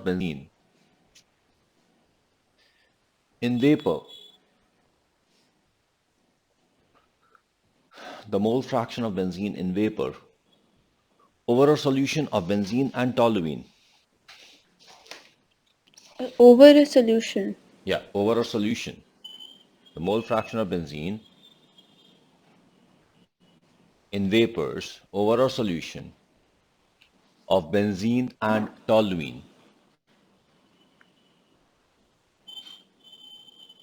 of benzene in vapor, the mole fraction of benzene in vapor over a solution of benzene and toluene. Over a solution. Yeah, over a solution. The mole fraction of benzene in vapors over a solution of benzene and toluene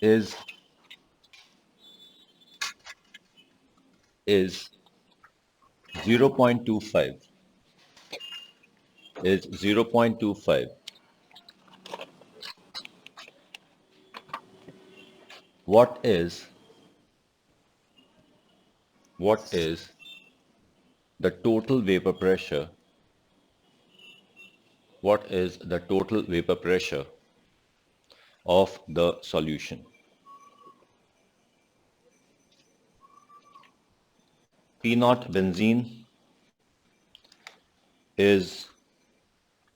is is 0.25 is 0.25. What is what is the total vapor pressure? What is the total vapor pressure of the solution? P naught benzene is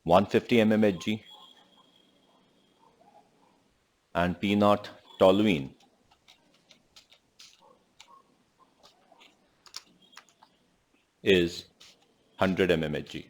150 mmHg and P naught toluene is 100 mmHg.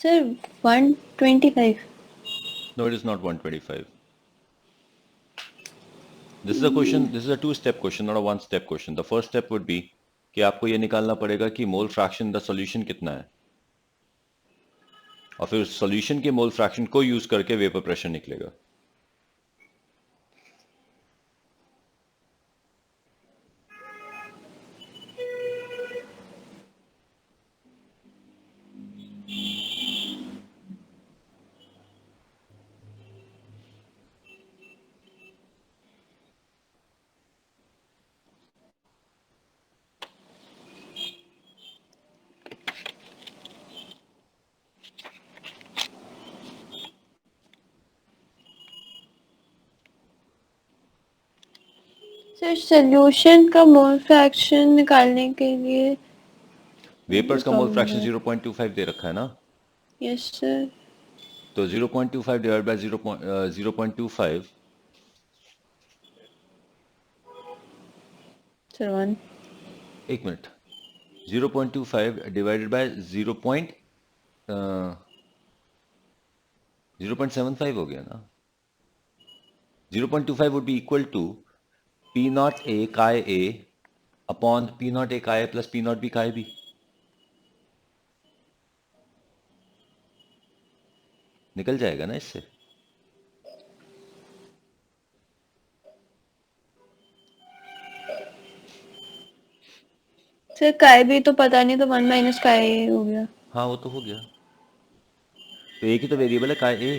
Sir, 125. No, it is not 125. This is a question, this is a two-step question, not a one-step question. The first step would be कि आपको ये निकालना पड़ेगा कि mole fraction the solution कितना है, और फिर सॉल्यूशन के मोल फ्रैक्शन को यूज करके वेपर प्रेशर निकलेगा. सर सोल्यूशन का मोल फ्रैक्शन निकालने के लिए वेपर्स का मोल फ्रैक्शन फॉर्मूला. 0.25 दे रखा है ना, यस सर. तो 0.25 डिवाइड बाय 0.25. सर 1. एक मिनट, 0.25 डिवाइडेड बाय 0.75 हो गया ना. 0.25 would be equal to P naught A chi A upon P naught A chi A plus P naught B chi B. निकल जाएगा ना इससे. सर काय भी तो पता नहीं, तो 1 माइनस काय हो गया. हाँ वो तो हो गया, तो एक ही तो वेरिएबल है chi A.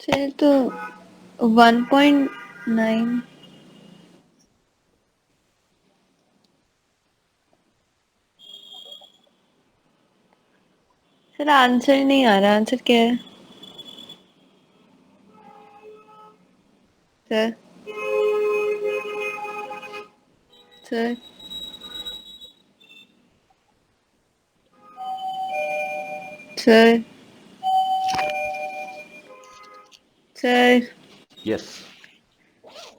सर तो 1.9 सर आंसर नहीं आ रहा आंसर क्या है sir sir sir sir yes,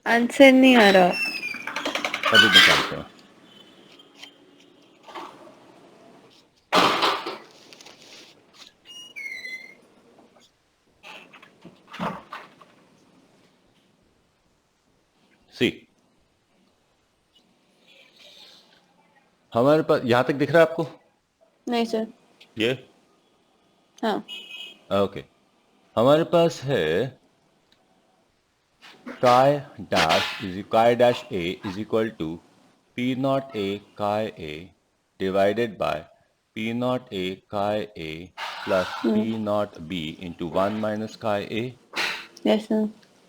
answer नहीं आ रहा अभी निकालते हैं. सी, हमारे पास यहां तक दिख रहा है आपको नहीं सर ये? हाँ ओके, हमारे पास है chi dash a is equal to p naught a chi a divided by p naught a chi a plus p naught b into 1 minus chi a. Yes sir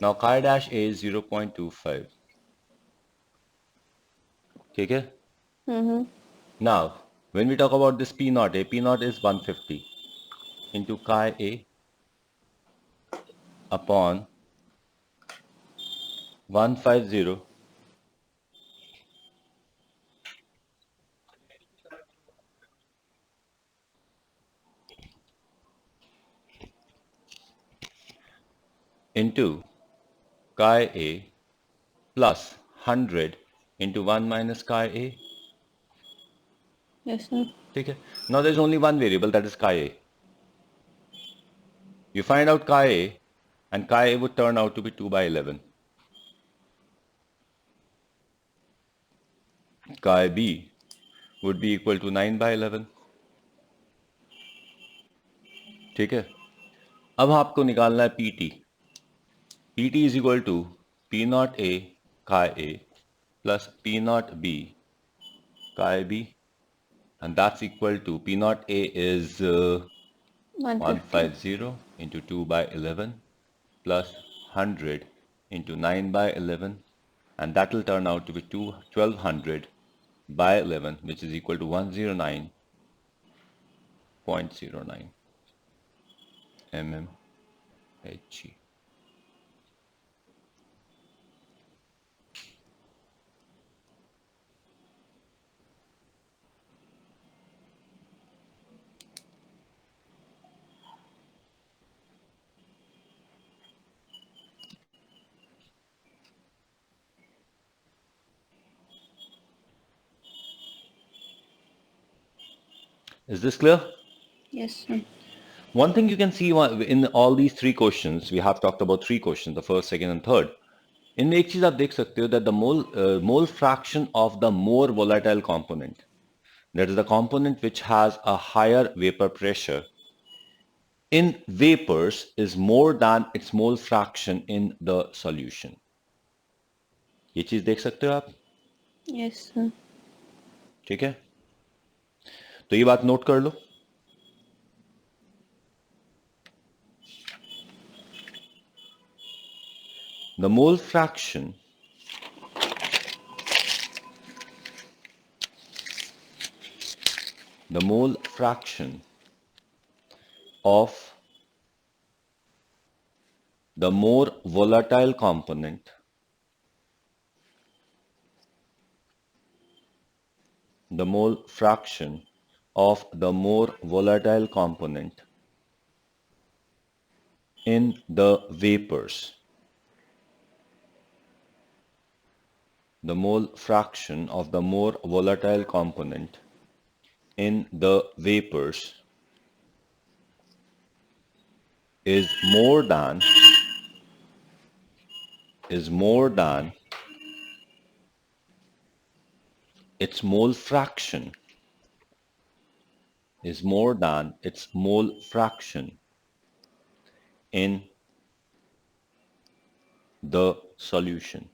Now chi dash a is 0.25. ठीक है? Now, when we talk about this P naught is 150 into chi a upon 150 into chi a plus 100 into 1 minus chi a. Yes sir ठीक है? Now there is only one variable, that is chi a. You find out chi a and chi a would turn out to be 2 by 11. Chi b would be equal to 9 by 11. ठीक है? अब आपको निकालना है PT. PT is equal to P naught A chi A plus P naught B chi B, and that's equal to P naught A is 150 150 into 2 by 11 plus 100 into 9 by 11, and that will turn out to be 1200 by 11, which is equal to 109.09 mm Hg. Is this clear? Yes sir One thing you can see in all these three questions, we have talked about three questions, the first, second, and third. इनमें एक चीज आप देख सकते हो that the mole fraction of the more volatile component, that is the component which has a higher vapor pressure in vapors, is more than its mole fraction in the solution. ये चीज देख सकते हो आप? यस सर ठीक है, तो ये बात नोट कर लो. The mole fraction of the more volatile component the mole fraction of the more volatile component in the vapors, the mole fraction of the more volatile component in the vapors is more than its mole fraction in the solution.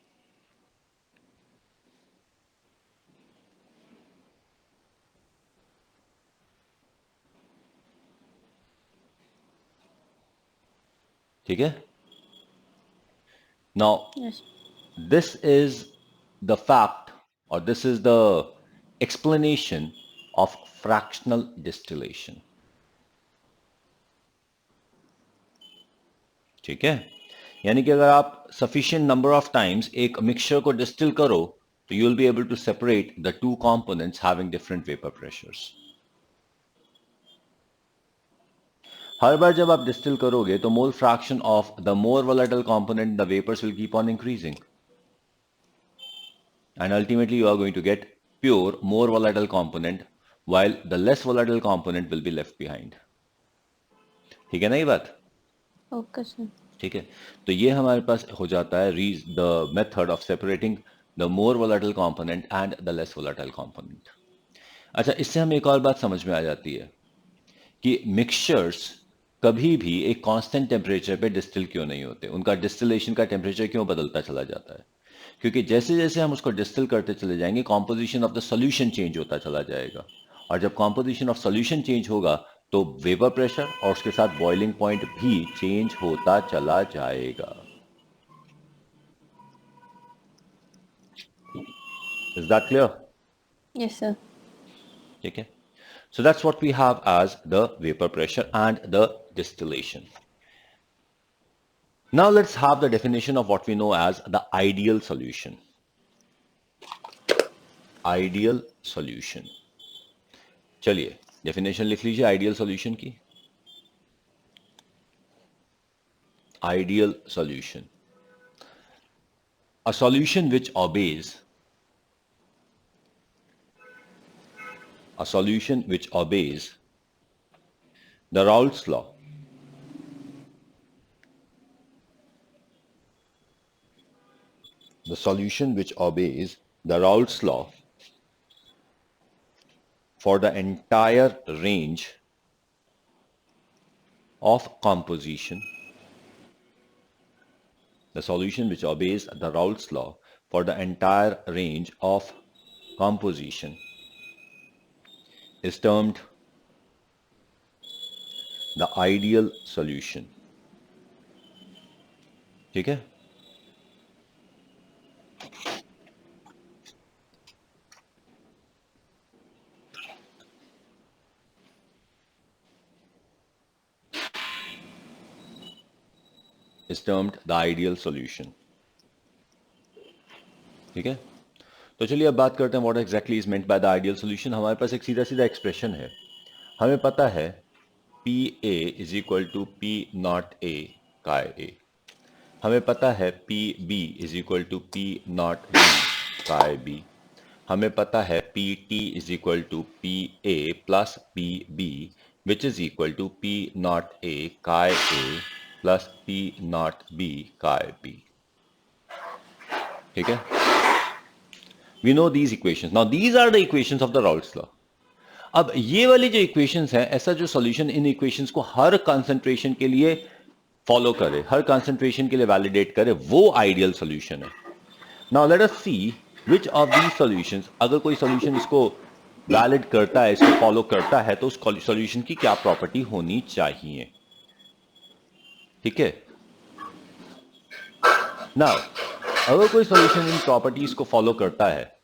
ठीक है? Now, Yes. this is the fact, or this is the explanation of fractional distillation. ठीक है, यानी कि अगर आप sufficient number of times एक mixture को distill करो तो you will be able to separate the two components having different vapor pressures. हर बार जब आप distill करोगे तो mole fraction of the more volatile component, the vapors will keep on increasing, and ultimately you are going to get pure more volatile component while the less volatile component will be left behind. ठीक है ना ये बात? Okay sir. ठीक है, तो ये हमारे पास हो जाता है the method of separating the more volatile component and the less volatile component. अच्छा, इससे हमें एक और बात समझ में आ जाती है कि मिक्सचर्स कभी भी एक कांस्टेंट टेम्परेचर पे डिस्टिल क्यों नहीं होते, उनका डिस्टिलेशन का टेम्परेचर क्यों बदलता चला जाता है. क्योंकि जैसे जैसे हम उसको डिस्टिल करते चले जाएंगे composition of the solution change होता चला जाएगा, और जब कॉम्पोजिशन ऑफ सोल्यूशन चेंज होगा तो वेपर प्रेशर और उसके साथ बॉइलिंग पॉइंट भी चेंज होता चला जाएगा. Is that clear? Yes sir. ठीक है, so that's what we have as the vapor pressure and the distillation. Now let's have the definition of what we know as the ideal solution. Ideal solution. चलिए definition लिख लीजिए ideal solution की. Ideal solution, a solution which obeys the Raoult's law. The solution which obeys the Raoult's law for the entire range of composition. The solution which obeys the Raoult's law for the entire range of composition is termed the ideal solution. ठीक है, is termed the ideal solution. ठीक है, तो चलिए अब बात करते हैं what exactly is meant by the ideal solution. हमारे पास एक सीधा सीधा एक्सप्रेशन है. हमें पता है P A is equal to P naught A का ए. हमें पता है P B is equal to P naught B का बी. हमें पता है P T is equal to P A plus P B which is equal to P naught A का A plus P naught B का B. ठीक है, we know these equations. Now these are the equations of the Raoult's law. अब ये वाली जो equations हैं, ऐसा जो सॉल्यूशन इन इक्वेशंस को हर कंसंट्रेशन के लिए फॉलो करे, हर कंसंट्रेशन के लिए वैलिडेट करे, वो आइडियल सॉल्यूशन है. Now let us see which of these solutions, अगर कोई सॉल्यूशन इसको वैलिड करता है, इसको फॉलो करता है, तो उस सॉल्यूशन की क्या प्रॉपर्टी होनी चाहिए. ठीक है, नाउ अगर कोई सॉल्यूशन इन प्रॉपर्टीज को फॉलो करता है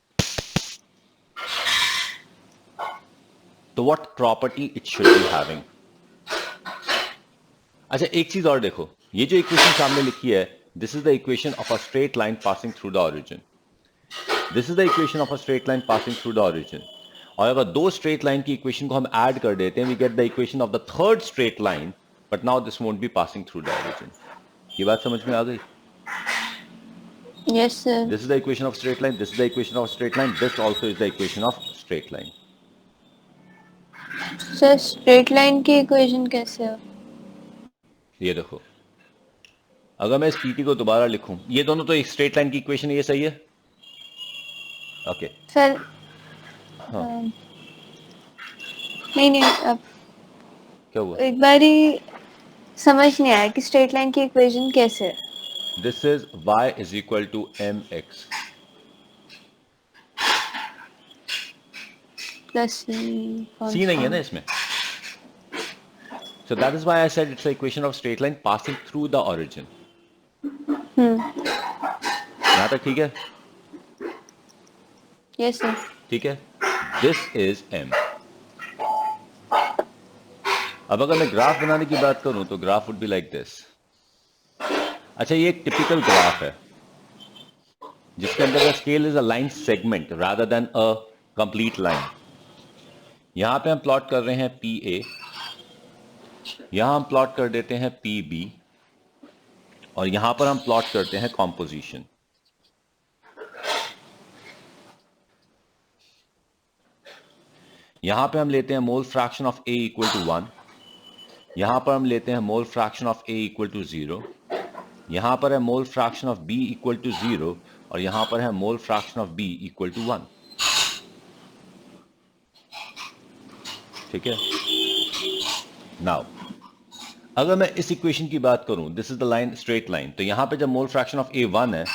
तो what property it should be having. अच्छा, एक चीज और देखो, ये जो इक्वेशन सामने लिखी है, this is the equation of a straight line passing through the origin. This is the equation of a straight line passing through the origin. और अगर दो स्ट्रेट लाइन की इक्वेशन को हम ऐड कर देते हैं, we get the equation of the third straight line, but now this won't be passing through the origin. ये बात समझ में आ गई? Yes sir. This is the equation of straight line. This is the equation of straight line. This also is the equation of straight line. Sir straight line की equation कैसे हो? ये देखो, अगर मैं इस पीटी को दोबारा लिखूं, ये दोनों तो एक स्ट्रेट लाइन की इक्वेशन है, ये सही है. ओके सर हाँ, नहीं अब क्या हुआ? एक बारी समझ नहीं आया कि स्ट्रेट लाइन की इक्वेशन कैसे है. This is y is equal to mx. Plus C नहीं है ना इसमें. So that is why I said it's the equation of straight line passing through the origin. यहां तक ठीक है? Yes, sir. ठीक है, दिस इज m. अब अगर मैं ग्राफ बनाने की बात करूं तो graph would be like this. अच्छा, ये एक टिपिकल ग्राफ है जिसके अंदर the scale is a line segment rather than a complete line. यहां पे हम प्लॉट कर रहे हैं पी ए, यहां हम प्लॉट कर देते हैं पी बी, और यहां पर हम प्लॉट करते हैं कॉम्पोजिशन. यहां पे हम लेते हैं mole fraction of A equal to 1, यहां पर हम लेते हैं mole fraction of A equal to 0, यहां पर है mole fraction of B equal to 0, और यहां पर है mole fraction of B equal to 1. ठीक है. नाउ अगर मैं इस इक्वेशन की बात करूं, this is the line, straight line, तो यहां पे जब मोल फ्रैक्शन ऑफ ए 1 है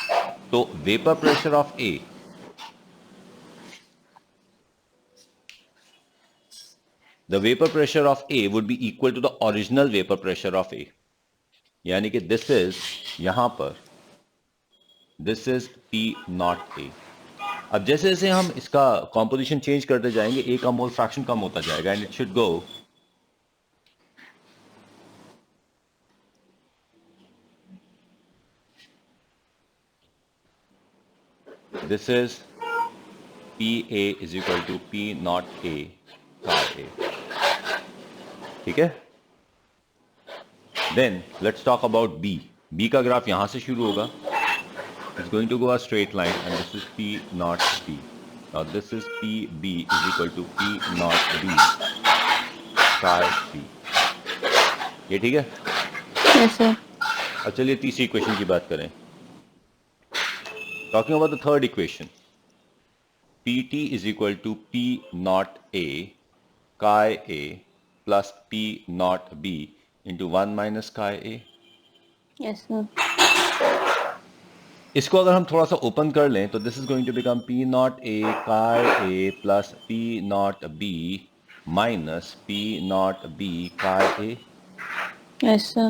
तो vapour pressure of A the vapor pressure of A would be equal to the original vapor pressure of A. यानी कि this is यहां पर this is P not A. अब जैसे जैसे हम इसका कॉम्पोजिशन चेंज करते जाएंगे A का मोल फ्रैक्शन कम होता जाएगा and it should go this is PA is equal to P not A by A. ठीक है. Then let's talk about B. B का ग्राफ यहां से शुरू होगा. It's going to go a straight line and this is P not B. Now this is PB is equal to P not B psi B. ये ठीक है? Yes, sir. अब चलिए तीसरी इक्वेशन की बात करें. Talking about the third equation, PT is equal to P not A chi A plus P not B into 1 minus chi A. Yes, sir. इसको अगर हम थोड़ा सा ओपन कर लें तो this is going to become P naught A chi A plus P naught B minus P naught B chi A. Yes, sir.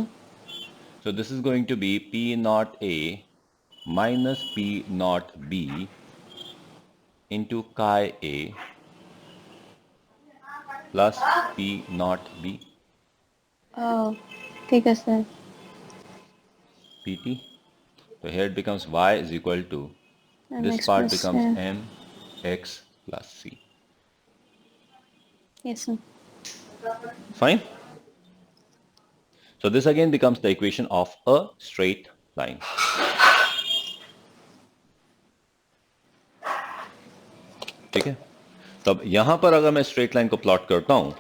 So this is going to be P naught A minus P naught B into chi A plus P naught B Oh, ठीक है, sir. PT. So here it becomes Y is equal to, this MX part plus, becomes M X plus C. Yes, sir. Fine. So this again becomes the equation of a straight line. ठीक है. तब यहां पर अगर मैं straight line को plot करता हूं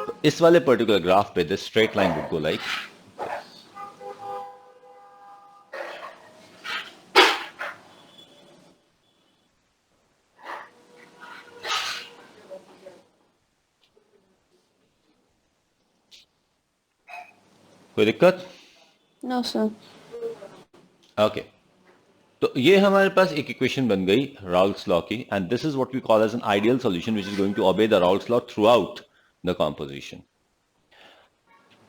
तो इस वाले पर्टिकुलर ग्राफ पे this straight line would go like, कोई दिक्कत? No, sir. ओके. तो ये हमारे पास एक इक्वेशन बन गई राउल्स लॉ की, and this is what we call as an ideal solution which is going to obey the Raoult's law throughout the composition.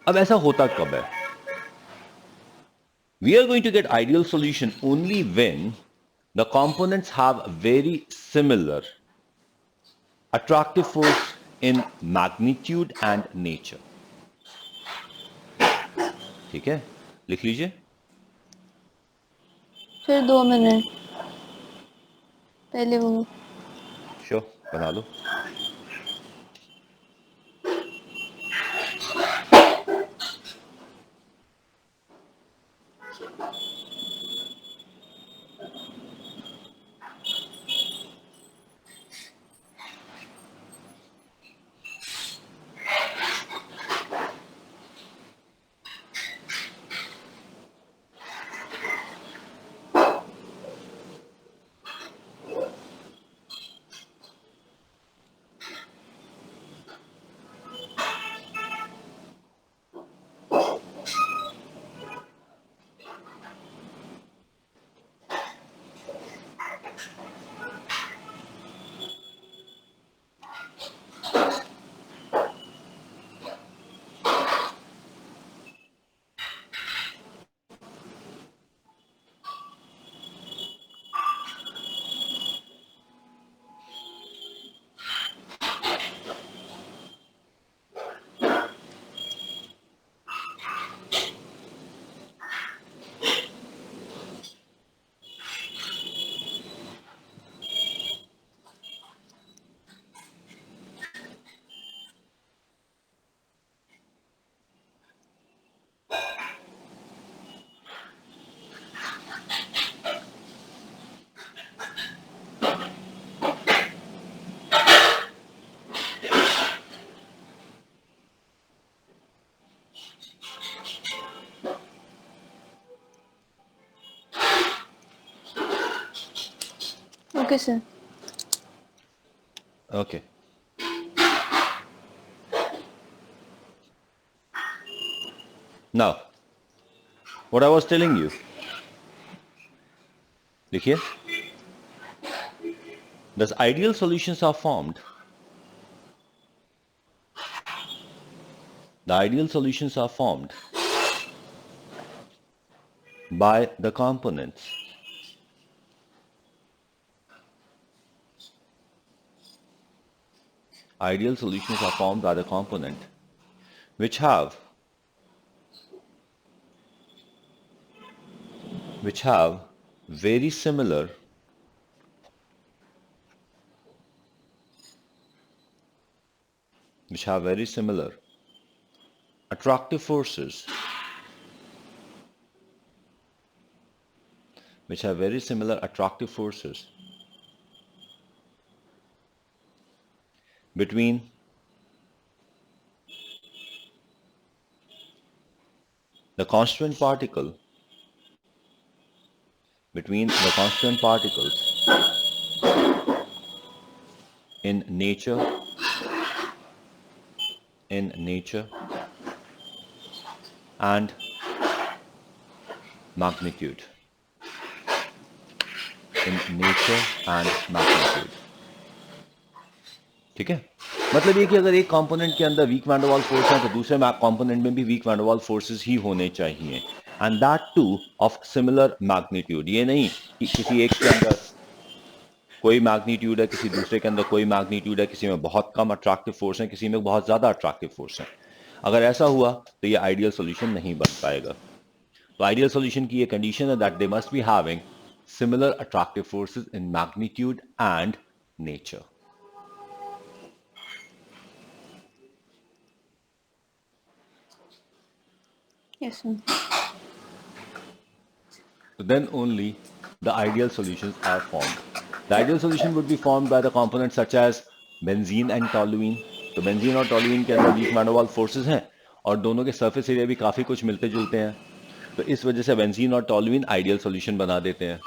अब ऐसा होता कब है? We are going to get ideal solution only when the components have very similar attractive force in magnitude and nature. ठीक है, लिख लीजिए. फिर 2 मिनट पहले वो श्योर, बना लो. Okay, sir. Okay. Now, what I was telling you, देखिए, thus ideal solutions are formed. The ideal solutions are formed by the components ideal solutions are formed by the component which have very similar attractive forces between the constant particle particles in nature and magnitude. ठीक है, मतलब ये कि अगर एक component के अंदर weak van der Waals force है तो दूसरे कंपोनेंट में भी weak van der Waals forces ही होने चाहिए, and that too of similar magnitude. ये नहीं कि किसी एक के अंदर कोई मैग्नीट्यूड है, किसी दूसरे के अंदर कोई मैग्नीट्यूड है, किसी में बहुत कम अट्रैक्टिव फोर्स है, किसी में बहुत ज्यादा अट्रैक्टिव फोर्स है. अगर ऐसा हुआ तो ये आइडियल सॉल्यूशन नहीं बन पाएगा. तो आइडियल सॉल्यूशन की ये कंडीशन है that they must be having similar attractive forces in magnitude and nature. Yes, sir. So then only the ideal solutions are formed. The ideal solution would be formed by the components such as benzene and toluene. तो benzene और toluene के अंदर weak van der Waals forces हैं और दोनों के surface area भी काफी कुछ मिलते जुलते हैं. तो इस वजह से बेंजीन और टोलुइन आइडियल सॉल्यूशन बना देते हैं.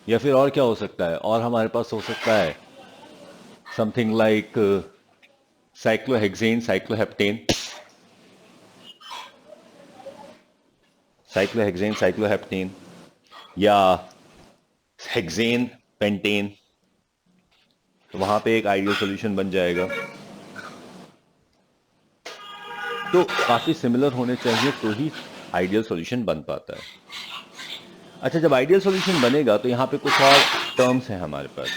या फिर और क्या हो सकता है, और हमारे पास हो सकता है समथिंग लाइक साइक्लोहेक्सेन साइक्लोहेप्टेन, या हेक्सेन पेंटेन. तो वहां पे एक आइडियल सॉल्यूशन बन जाएगा. तो काफी सिमिलर होने चाहिए तो ही आइडियल सॉल्यूशन बन पाता है. अच्छा, जब आइडियल सॉल्यूशन बनेगा तो यहां पे कुछ और टर्म्स हैं हमारे पास.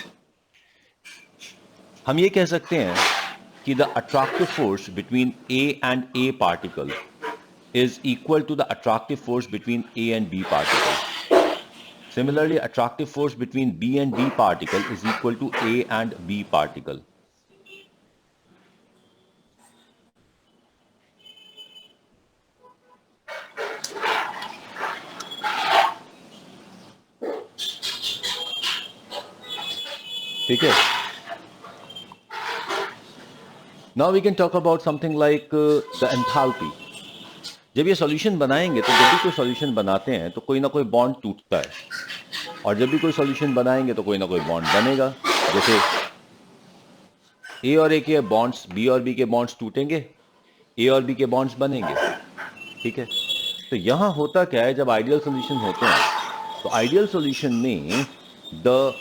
हम ये कह सकते हैं कि the attractive force between A and A particle is equal to the attractive force between A and B particle. Similarly, attractive force between B and B particle is equal to A and B particle. ठीक है. Now we can talk about something like the enthalpy. जब ये solution बनाएंगे तो जब भी कोई solution बनाते हैं तो कोई ना कोई बॉन्ड टूटता है, और जब भी कोई सॉल्यूशन बनाएंगे तो कोई ना कोई बॉन्ड बनेगा. जैसे ए और ए के बॉन्ड्स, बी और बी के बॉन्ड्स टूटेंगे, ए और बी के बॉन्ड्स बनेंगे. ठीक है. तो यहां होता क्या है, जब आइडियल सॉल्यूशन होते हैं तो आइडियल सॉल्यूशन में the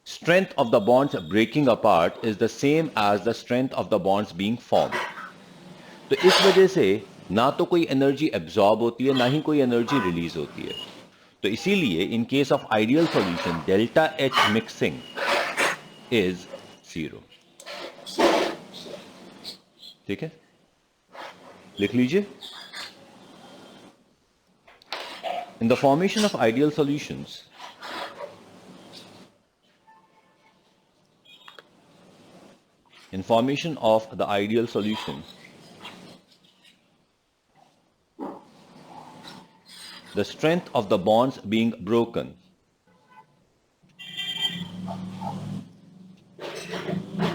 strength of the bonds breaking apart is the same as the strength of the bonds being formed. तो इस वजह से ना तो कोई एनर्जी एब्जॉर्ब होती है, ना ही कोई एनर्जी रिलीज होती है. तो इसीलिए in case of ideal solution delta H mixing is 0. ठीक है, लिख लीजिए. In the formation of ideal solutions, in formation of the ideal solution, the strength of the bonds being broken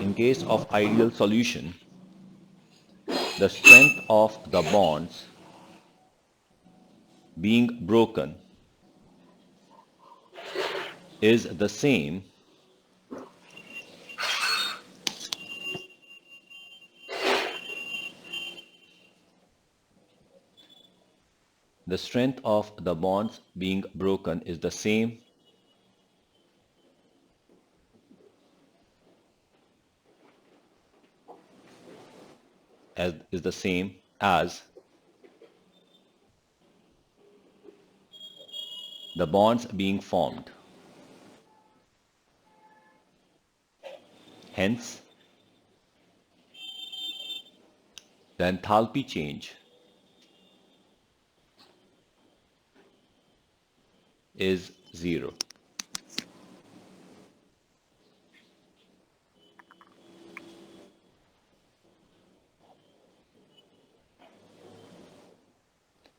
in case of ideal solution, the strength of the bonds being broken is the same the strength of the bonds being broken is the same as the bonds being formed. Hence, the enthalpy change is zero.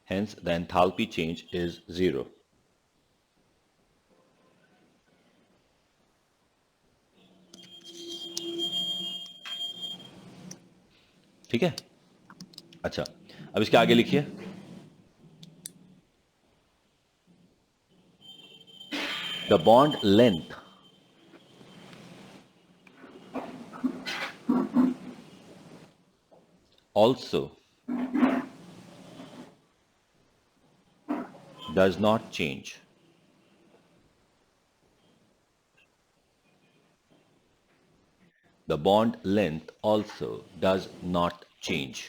Hence, the enthalpy change is zero. ठीक है? अच्छा, अब इसके आगे लिखिए. The bond length also does not change. The bond length also does not change.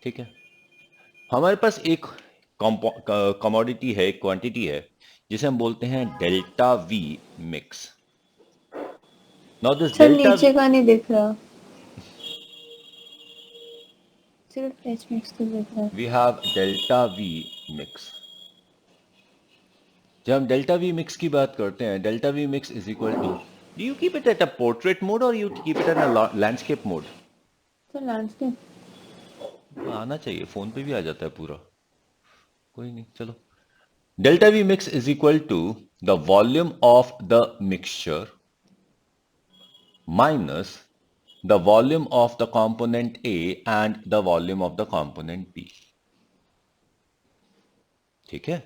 ठीक है? हमारे पास एक कमोडिटी है, एक क्वांटिटी है जिसे हम बोलते हैं delta V mix. Now this sir delta नीचे का नहीं दिख रहा, सिर्फ एच मिक्स तो दिख रहा है. We have delta V mix. जब हम डेल्टा वी मिक्स की बात करते हैं, delta V mix is equal to, do you keep it at a portrait mode और you keep it at a landscape mode? Sir landscape आना चाहिए, phone पे भी आ जाता है पूरा. कोई नहीं, चलो. Delta V mix is equal to the volume of the mixture minus the volume of the component A and the volume of the component B. ठीक है?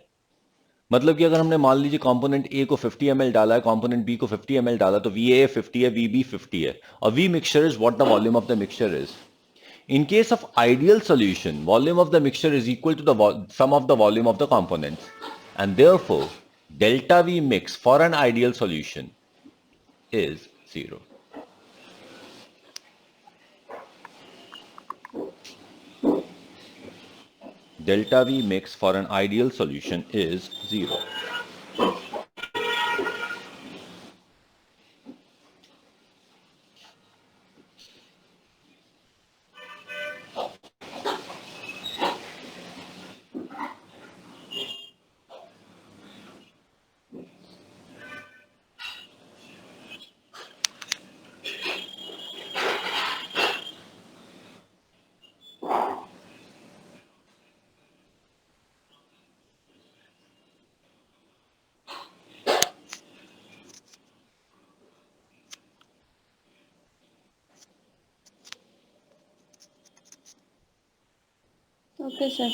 मतलब कि अगर हमने मान लीजिए कंपोनेंट A को 50 ml डाला है, कंपोनेंट B को 50 ml डाला, तो VA 50 है, VB 50 है, और V mixture is what the volume of the mixture is. In case of ideal solution, volume of the mixture is equal to the sum of the volume of the components, and therefore delta V mix for an ideal solution is 0. Delta V mix for an ideal solution is 0. Okay sir.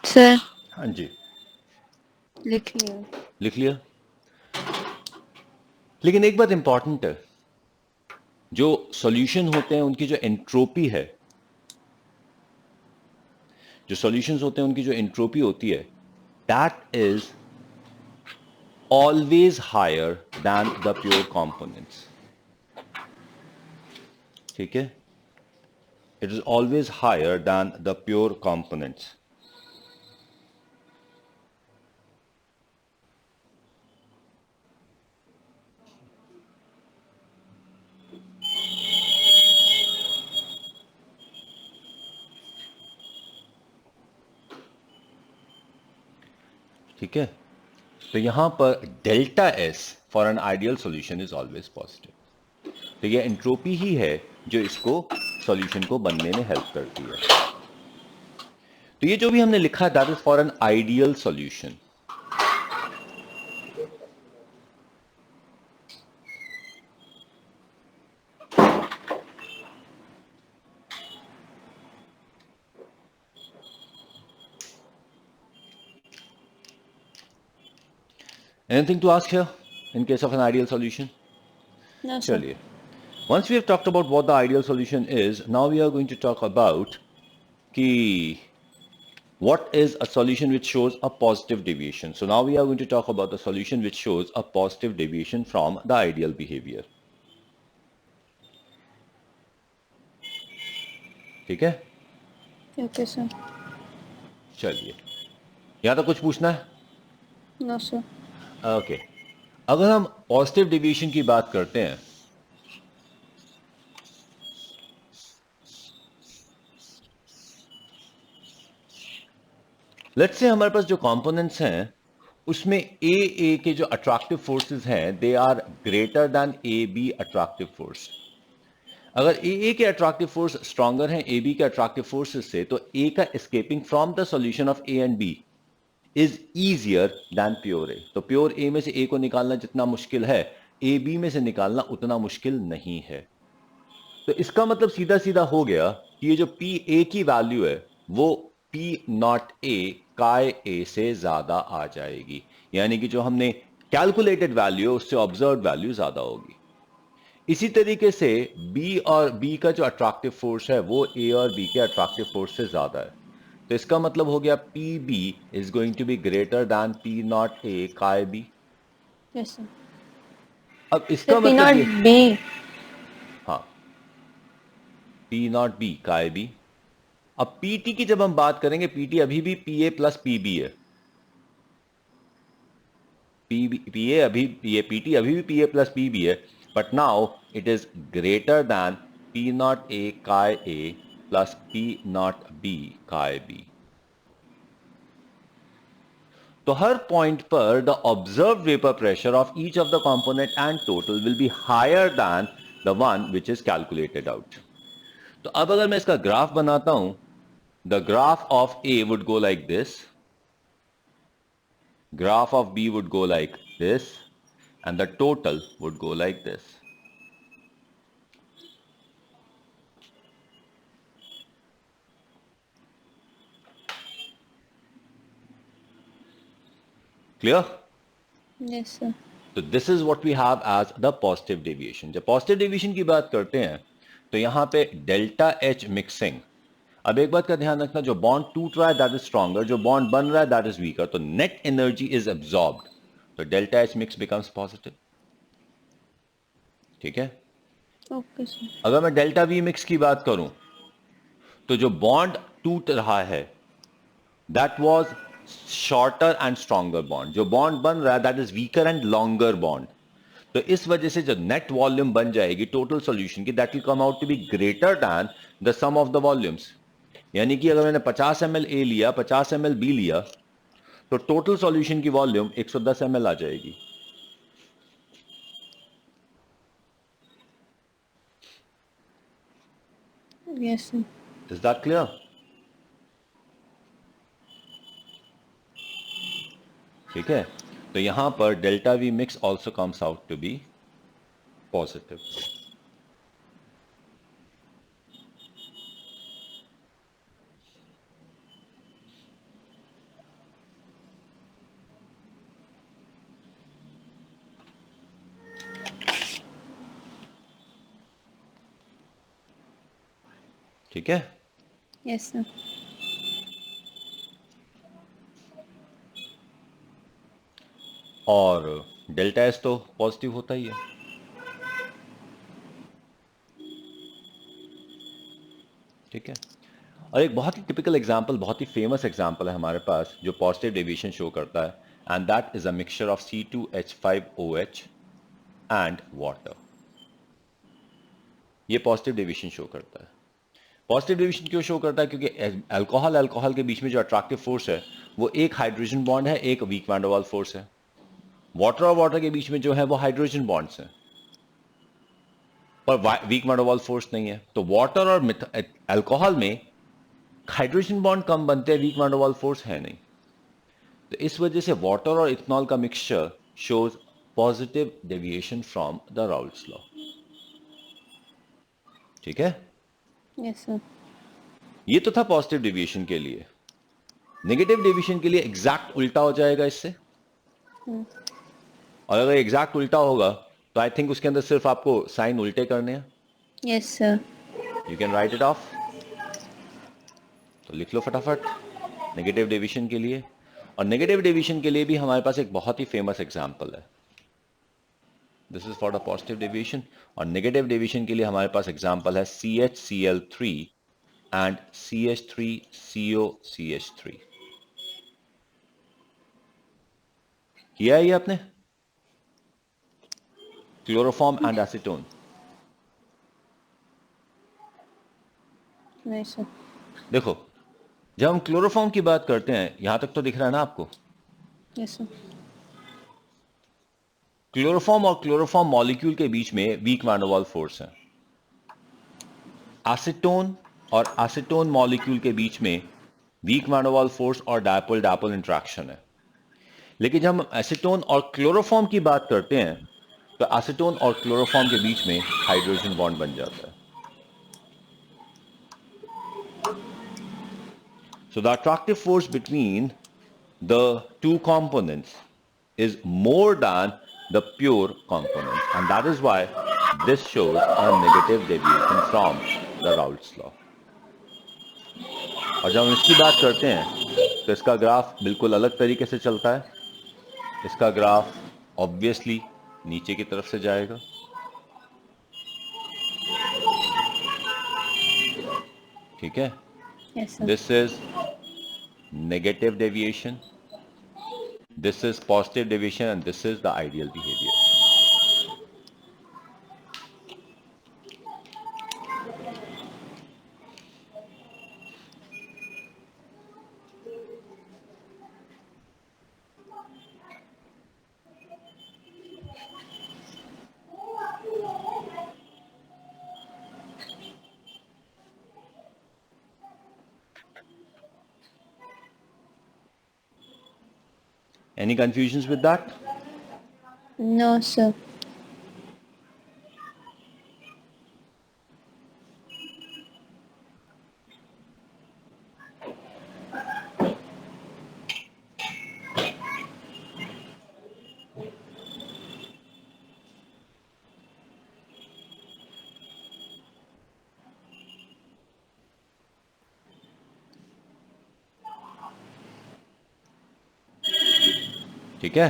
Sir हाँ जी, लिख लिया. लिख लिया. लेकिन एक बात important है, जो सॉल्यूशन होते हैं उनकी जो एंट्रोपी है, जो सॉल्यूशंस होते हैं उनकी जो एंट्रोपी होती है, that is always higher than the pure components. ठीक है? It is always higher than the pure components. ठीक है, तो यहां पर delta S for an ideal solution is always positive. तो ये एंट्रोपी ही है जो इसको सॉल्यूशन को बनने में हेल्प करती है। तो ये जो भी हमने लिखा है that is for an ideal solution. Anything to ask here in case of an ideal solution? No, sir. चलिए, once we have talked about what the ideal solution is, now we are going to talk about कि what is a solution which shows a positive deviation. So now we are going to talk about the solution which shows a positive deviation from the ideal behavior. ठीक है, Okay, sir. चलिए, यहां तक कुछ पूछना है? No, sir. Okay, अगर हम पॉजिटिव डेविएशन की बात करते हैं, लेट्स से हमारे पास जो कंपोनेंट्स हैं उसमें ए के जो अट्रैक्टिव फोर्सेस हैं they are greater than A B attractive force. अगर ए के अट्रैक्टिव फोर्स स्ट्रॉन्गर हैं ए बी के अट्रैक्टिव फोर्सेस से, तो ए का escaping from the solution of A and B is easier than pure A. तो pure ए में से ए को निकालना जितना मुश्किल है, ए बी में से निकालना उतना मुश्किल नहीं है। तो इसका मतलब सीधा सीधा हो गया कि ये जो पी ए की वैल्यू है वो पी नॉट ए काय ए से ज्यादा आ जाएगी, यानी कि जो हमने कैलकुलेटेड वैल्यू है उससे ऑब्जर्व वैल्यू ज्यादा होगी। इसी तरीके से बी और बी का जो अट्रैक्टिव फोर्स है वो ए और बी के अट्रैक्टिव फोर्स से ज्यादा है। तो इसका मतलब हो गया P B is going to be greater than P naught A chi B. Yes, sir. अब इसका So P मतलब not ये, B. हाँ, P naught B chi B. अब पीटी की जब हम बात करेंगे, पीटी अभी भी P A plus P B है। पी ए अभी ये पीटी अभी भी P A plus P B है, but now it is greater than P naught A chi A plus P naught B chi B. तो हर पॉइंट पर the observe vapour pressure of each of the component and total will be higher than the one which is calculated out. तो अब अगर मैं इसका graph बनाता हूं, the graph of A would go like this, graph of B would go like this, and the total would go like this. Clear? Yes, sir. So this is what we have as the positive deviation. जब positive deviation की बात करते हैं तो यहां पे delta H mixing. अब एक बात का ध्यान रखना, जो बॉन्ड टूट रहा है दैट इज स्ट्रॉन्गर, जो बॉन्ड बन रहा है दैट इज वीकर, तो नेट एनर्जी इज एब्जॉर्ब्ड, तो delta H mix becomes positive. ठीक है, Okay, sir. अगर मैं डेल्टा वी मिक्स की बात करूं तो जो बॉन्ड टूट रहा है that was shorter and stronger bond, जो बॉन्ड बन रहा है that is weaker and longer bond. तो इस वजह से जो नेट वॉल्यूम बन जाएगी टोटल सॉल्यूशन की that will come out to be greater than the sum of the volumes. यानी कि अगर मैंने 50 ml ए लिया, 50 ml बी लिया, तो टोटल सॉल्यूशन की वॉल्यूम 110 ml आ जाएगी। Yes, sir. Is that clear? ठीक है, तो यहां पर delta V mix also comes out to be positive. ठीक है, Yes, sir. और डेल्टा एस तो पॉजिटिव होता ही है। ठीक है, और एक बहुत ही टिपिकल एग्जांपल, बहुत ही फेमस एग्जांपल है हमारे पास जो पॉजिटिव डेविएशन शो करता है, and that is a mixture of C2H5OH and water. ये पॉजिटिव डेविएशन शो करता है। पॉजिटिव डेविएशन क्यों शो करता है? क्योंकि अल्कोहल के बीच में जो अट्रैक्टिव फोर्स है वो एक हाइड्रोजन बॉन्ड है, एक weak van der Waals force है। वाटर और वाटर के बीच में जो है वो हाइड्रोजन बॉन्ड्स हैं, पर weak van der Waals force नहीं है। तो वाटर और अल्कोहल में हाइड्रोजन बॉन्ड कम बनते हैं, weak van der Waals force है नहीं। तो इस वजह से वाटर और इथेनॉल का mixture shows positive deviation from the Raoult's law. ठीक है, यस सर। ये तो था पॉजिटिव डेविएशन के लिए। नेगेटिव डेविएशन के लिए एग्जैक्ट उल्टा हो जाएगा इससे, और अगर एग्जैक्ट उल्टा होगा तो आई थिंक उसके अंदर सिर्फ आपको साइन उल्टे करने हैं। Yes sir. You can write it of, तो लिख लो फटाफट नेगेटिव डेविएशन के लिए। और नेगेटिव डेविएशन के लिए भी हमारे पास एक बहुत ही फेमस एग्जांपल है। This is for the positive deviation, और नेगेटिव डेविएशन के लिए हमारे पास एग्जांपल है CHCl3 एंड CH3COCH3। किया है ये आपने? Chloroform and acetone. नहीं सर। देखो, जब हम क्लोरोफॉर्म की बात करते हैं, यहां तक तो दिख रहा है ना आपको? Yes sir. क्लोरोफॉर्म और क्लोरोफॉर्म मॉलिक्यूल के बीच में weak van der Waals force है। एसीटोन और एसीटोन मॉलिक्यूल के बीच में weak van der Waals force और डायपोल डायपोल इंटरेक्शन है। लेकिन जब हम एसीटोन और क्लोरोफॉर्म की बात करते हैं तो एसीटोन और क्लोरोफॉर्म के बीच में हाइड्रोजन बॉन्ड बन जाता है। So the attractive force between the two components is more than the pure components, and that is why this shows a negative deviation from the Raoult's law. और जब हम इसकी बात करते हैं तो इसका ग्राफ बिल्कुल अलग तरीके से चलता है। इसका ग्राफ ऑब्वियसली नीचे की तरफ से जाएगा, ठीक है? Yes sir. This is negative deviation, this is positive deviation, and this is the ideal behavior. Any confusions with that? No sir. ठीक है,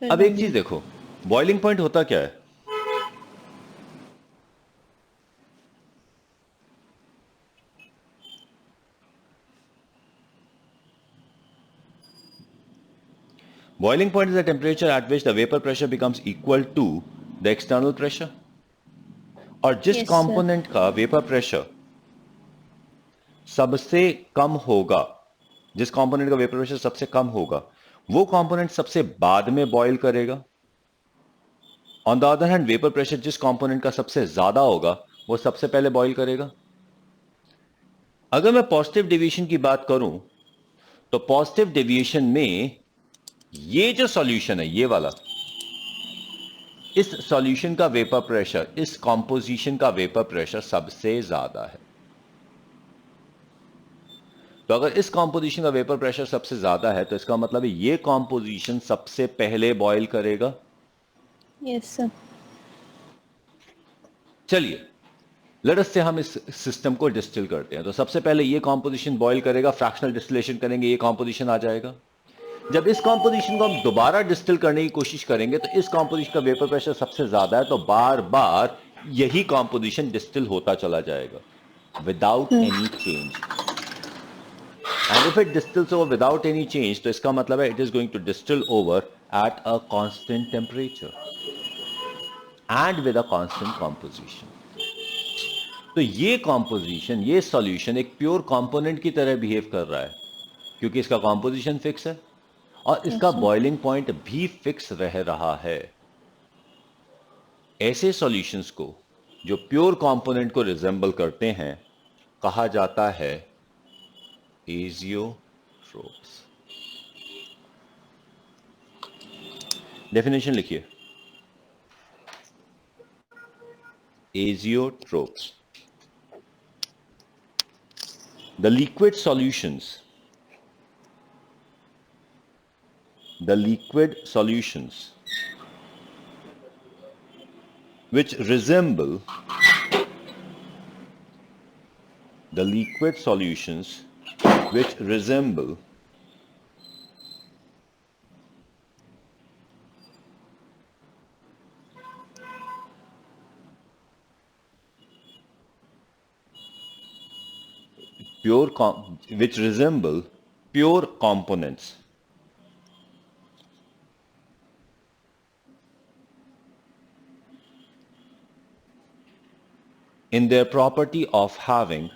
अब एक चीज देखो, बॉइलिंग पॉइंट होता क्या है? Boiling point is the temperature at which the vapor pressure becomes equal to the external pressure. और जिस Yes, sir. कंपोनेंट का वेपर प्रेशर सबसे कम होगा, जिस कंपोनेंट का वेपर प्रेशर सबसे कम होगा, वो कंपोनेंट सबसे बाद में बॉयल करेगा। On the other hand vapour pressure जिस कंपोनेंट का सबसे ज्यादा होगा वो सबसे पहले बॉयल करेगा। अगर मैं पॉजिटिव डेविएशन की बात करूं तो पॉजिटिव डेविएशन में ये जो सॉल्यूशन है, ये वाला, इस सॉल्यूशन का वेपर प्रेशर, इस कॉम्पोजिशन का वेपर प्रेशर सबसे ज्यादा है। तो अगर इस कॉम्पोजिशन का वेपर प्रेशर सबसे ज्यादा है तो इसका मतलब है ये कॉम्पोजिशन सबसे पहले बॉयल करेगा। Yes sir. चलिए, लेट अस से हम इस सिस्टम को डिस्टिल करते हैं। तो सबसे पहले ये कॉम्पोजिशन बॉयल करेगा, फ्रैक्शनल डिस्टिलेशन करेंगे, ये कॉम्पोजिशन आ जाएगा। जब इस कॉम्पोजिशन को हम दोबारा डिस्टिल करने की कोशिश करेंगे तो इस कॉम्पोजिशन का वेपर प्रेशर सबसे ज्यादा है, तो बार बार यही कॉम्पोजिशन डिस्टिल होता चला जाएगा without any change. And if it distils over without any change तो इसका मतलब है it is going to distil over at a constant temperature and with a constant composition. तो ये कॉम्पोजिशन, ये सॉल्यूशन एक प्योर कंपोनेंट की तरह बिहेव कर रहा है। क्योंकि इसका कॉम्पोजिशन फिक्स है और इसका sir. बॉइलिंग पॉइंट भी फिक्स रह रहा है। ऐसे सॉल्यूशंस को जो प्योर कंपोनेंट को रिजेंबल करते हैं कहा जाता है एजियोट्रोप्स। डेफिनेशन लिखिए, azeotropes, the liquid solutions which resemble the liquid solutions which resemble which resemble pure components in their property of having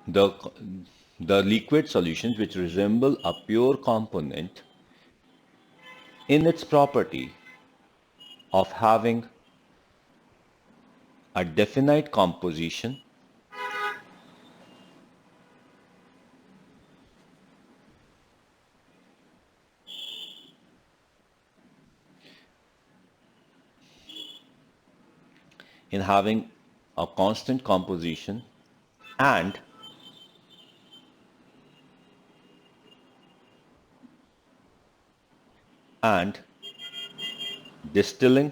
the liquid solutions which resemble a pure component in its property of having a definite composition in having a constant composition and distilling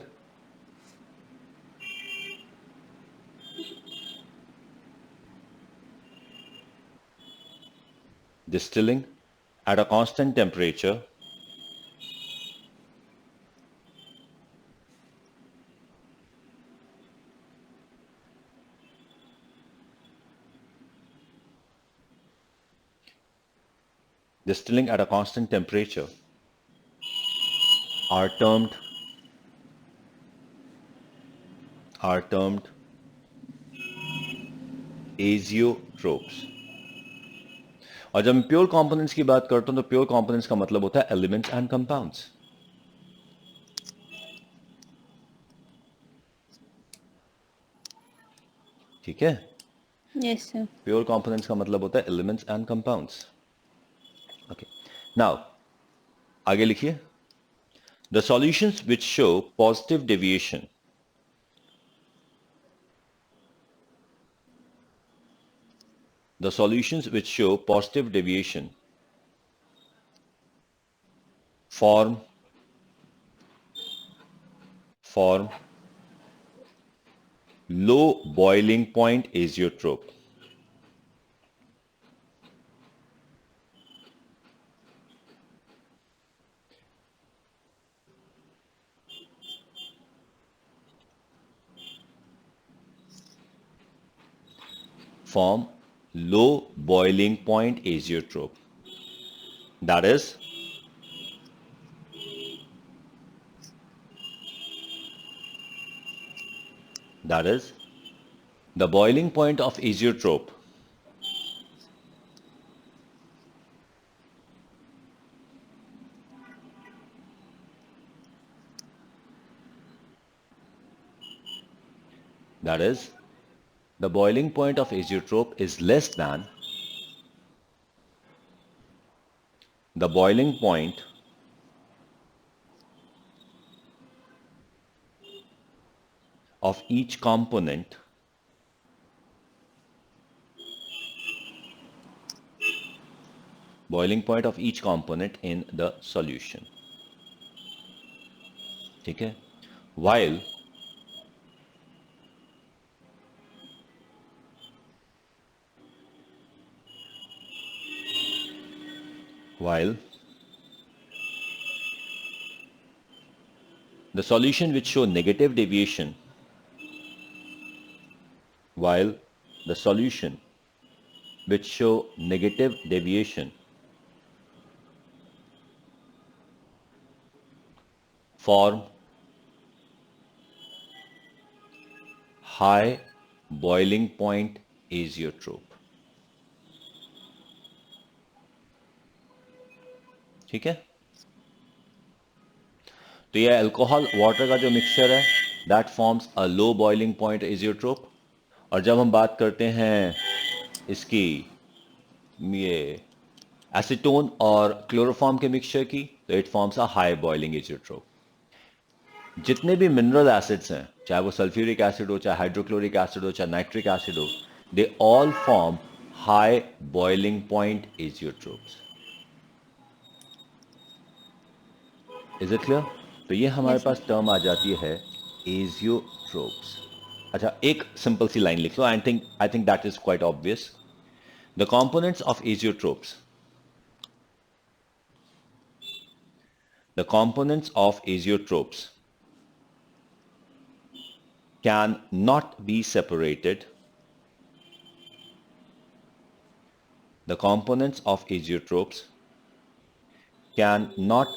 at a constant temperature are termed azeotrophs। और जब मैं pure components की बात करता हूं तो pure components का मतलब होता है एलिमेंट्स एंड कंपाउंड्स। ठीक है, Yes, sir. प्योर कंपोनेंट्स का मतलब होता है elements and compounds. Okay, now आगे लिखिए, the solutions which show positive deviation form low boiling point azeotrope। Form low boiling point azeotrope, that is the boiling point of azeotrope is less than the boiling point of each component in the solution। ठीक है, while the solution which show negative deviation while the solution which show negative deviation form high boiling point azeotrope. ठीक है, तो ये alcohol water का जो mixture है that forms a low boiling point azeotrope. और जब हम बात करते हैं इसकी ये एसीटोन और क्लोरोफॉर्म के मिक्सचर की, तो it forms a high boiling azeotrope. जितने भी मिनरल एसिड्स हैं, चाहे वो सल्फ्यूरिक एसिड हो, चाहे हाइड्रोक्लोरिक एसिड हो, चाहे नाइट्रिक एसिड हो, they all form high boiling point azeotropes. Is it clear? तो ये हमारे Yes, sir. पास टर्म आ जाती है एजियोट्रोप्स. अच्छा, एक सिंपल सी लाइन लिख लो. I think that is quite obvious. The components of azeotropes, the components of azeotropes can not be separated. The components of azeotropes can not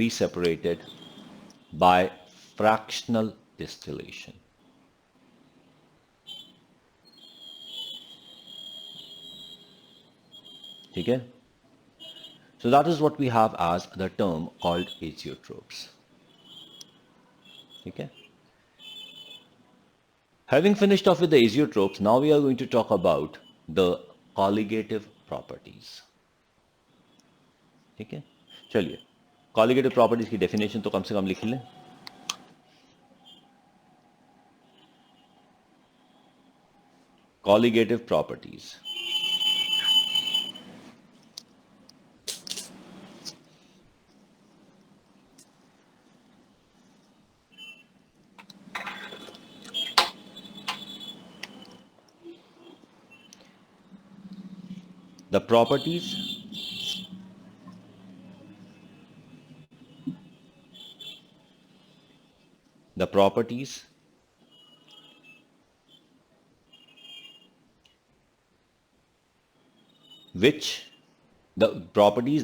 be separated by fractional distillation. ठीक है? So that is what we have as the term called azeotropes. ठीक है? Having finished off with the azeotropes, now we are going to talk about the colligative properties. ठीक है, चलिए colligative properties की definition तो कम से कम लिख लें. Colligative properties. The properties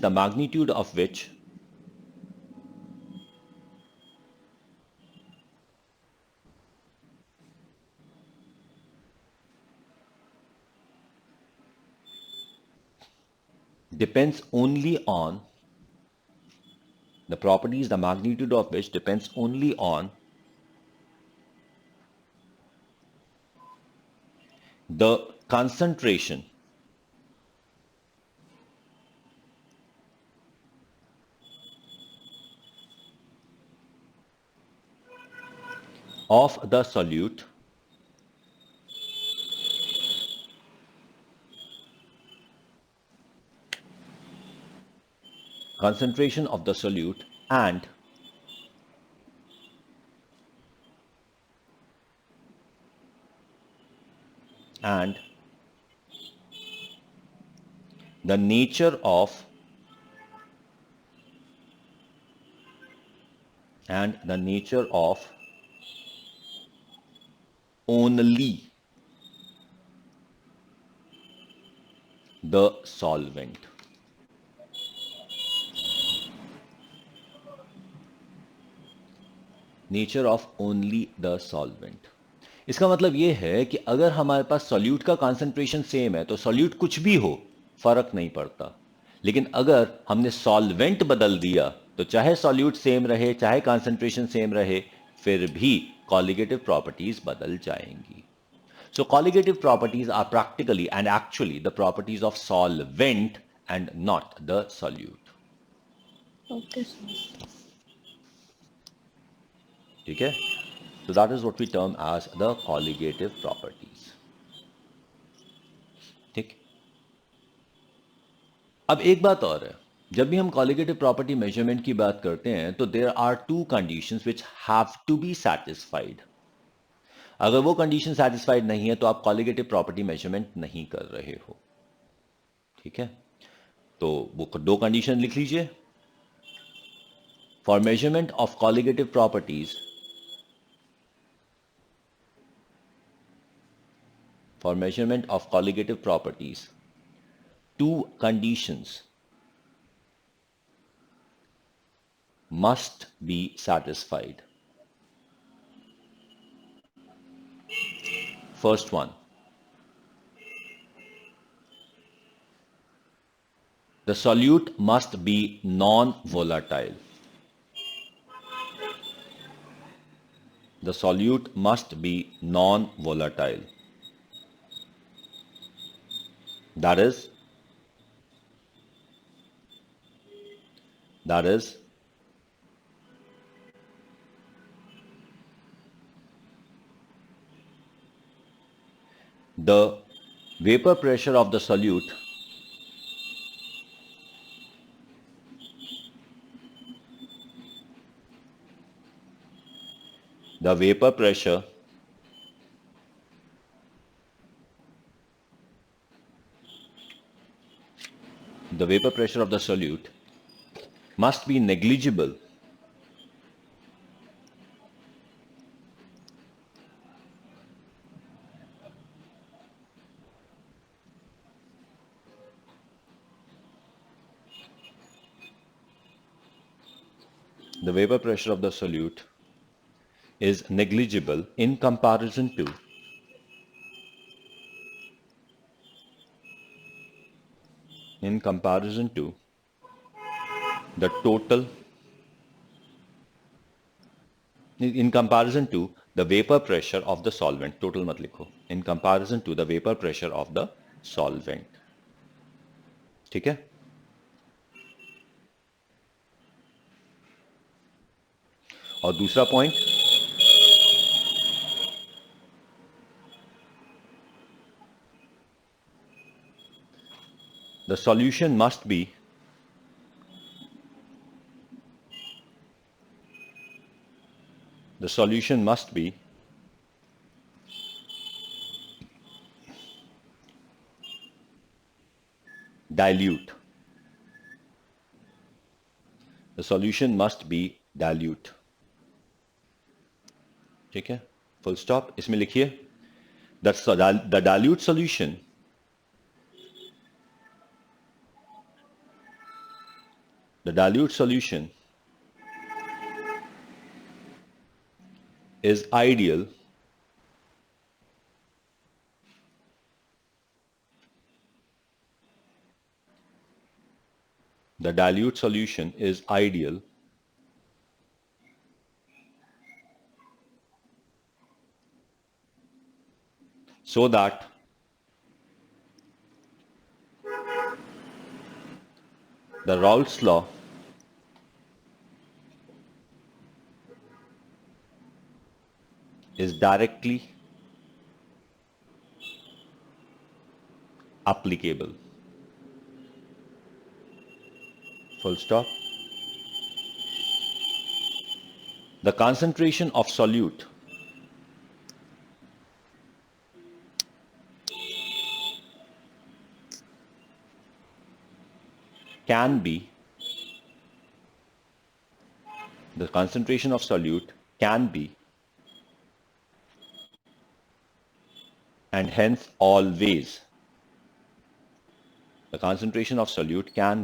the magnitude of which depends only on the magnitude of which depends only on the concentration of the solute and the nature of only the solvent. Nature of only the solvent. इसका मतलब यह है कि अगर हमारे पास solute का concentration same है तो सॉल्यूट कुछ भी हो फर्क नहीं पड़ता. लेकिन अगर हमने सॉल्वेंट बदल दिया तो चाहे सॉल्यूट सेम रहे, चाहे कॉन्सेंट्रेशन सेम रहे, फिर भी कॉलिगेटिव प्रॉपर्टीज बदल जाएंगी. So colligative properties are practically and actually the properties of solvent and not the solute. Okay, sir. ठीक है? So that is what we term as the colligative properties. ठीक? अब एक बात और है, जब भी हम colligative property measurement की बात करते हैं तो there are two conditions which have to be satisfied. अगर वो कंडीशन सेटिस्फाइड नहीं है तो आप कॉलिगेटिव प्रॉपर्टी मेजरमेंट नहीं कर रहे हो. ठीक है? तो वो दो कंडीशन लिख लीजिए. For measurement of colligative properties, two conditions must be satisfied. First one, the solute must be non-volatile. The solute must be non-volatile. That is the vapor pressure of the solute the vapor pressure of the solute must be negligible the vapor pressure of the solute is negligible in comparison to the total in comparison to the vapor pressure of the solvent. Total mat likho. In comparison to the vapor pressure of the solvent. ठीक है? और दूसरा point, the solution must be dilute. The solution must be dilute. ठीक है? Full stop. इसमें लिखिए the dilute solution is ideal so that the Raoult's law is directly applicable. Full stop. The concentration of solute can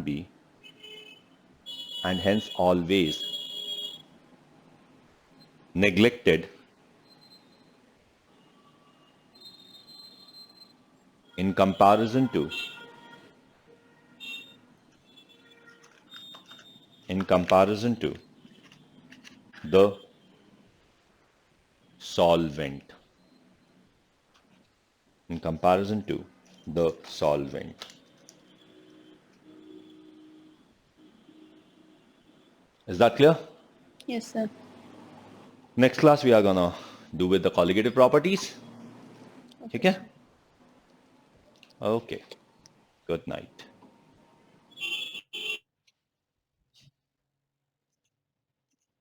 be and hence always neglected in comparison to the solvent. Is that clear? Yes, sir. Next class we are gonna do with the colligative properties. Okay. Okay. Good night.